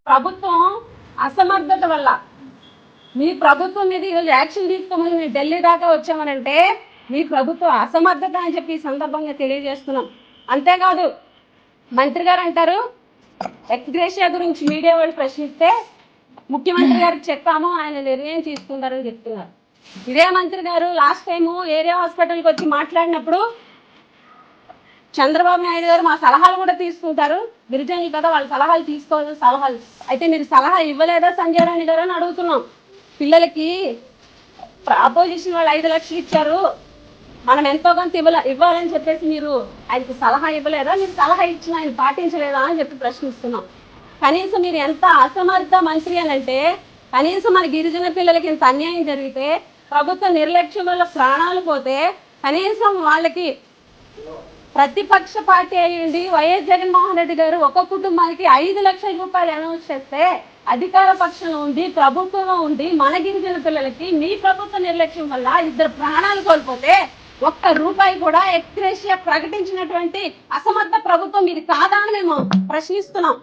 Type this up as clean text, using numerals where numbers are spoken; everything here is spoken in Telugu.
ప్రభుత్వం అసమర్థత వల్ల మీ ప్రభుత్వం మీద ఈరోజు యాక్షన్ తీసుకోమని మేము ఢిల్లీ దాకా వచ్చామనంటే మీ ప్రభుత్వం అసమర్థత అని చెప్పి ఈ సందర్భంగా తెలియజేస్తున్నాం. అంతేకాదు మంత్రి గారు అంటారు ఎక్స్గ్రేషియా గురించి మీడియా వాళ్ళు ప్రశ్నిస్తే ముఖ్యమంత్రి గారికి చెప్పాము, ఆయన నిర్ణయం తీసుకుంటారని చెప్తున్నారు. ఇదే మంత్రి గారు లాస్ట్ టైము ఏరియా హాస్పిటల్కి వచ్చి మాట్లాడినప్పుడు చంద్రబాబు నాయుడు గారు మా సలహాలు కూడా తీసుకుంటారు, గిరిజనులు కదా వాళ్ళ సలహాలు తీసుకోవాలి సలహాలు అయితే మీరు సలహా ఇవ్వలేదా సంజయ్ రాణి గారు అని అడుగుతున్నాం. పిల్లలకి అపోజిషన్ వాళ్ళు 5 లక్షలు ఇచ్చారు, మనం ఎంతో కొంత ఇవ్వాలని చెప్పేసి మీరు ఆయనకు సలహా ఇవ్వలేదా, మీరు సలహా ఇచ్చిన ఆయన పాటించలేదా అని చెప్పి ప్రశ్నిస్తున్నాం. కనీసం మీరు ఎంత అసమర్థ మంత్రి అని అంటే కనీసం మన గిరిజన పిల్లలకి ఇంత అన్యాయం జరిగితే ప్రభుత్వ నిర్లక్ష్యం వల్ల ప్రాణాలు పోతే కనీసం వాళ్ళకి ప్రతిపక్ష పార్టీ అయ్యింది వైఎస్ జగన్మోహన్ రెడ్డి గారు ఒక కుటుంబానికి 5 లక్షల రూపాయలు అనౌన్స్ చేస్తే అధికార పక్షంలో ఉండి ప్రభుత్వంలో ఉండి మన గిరిజన పిల్లలకి మీ ప్రభుత్వ నిర్లక్ష్యం వల్ల 2 ప్రాణాలు కోల్పోతే ఒక్క రూపాయి కూడా ఎక్స్గ్రేషియా ప్రకటించినటువంటి అసమర్థ ప్రభుత్వం ఇది కాదా అని మేము ప్రశ్నిస్తున్నాం.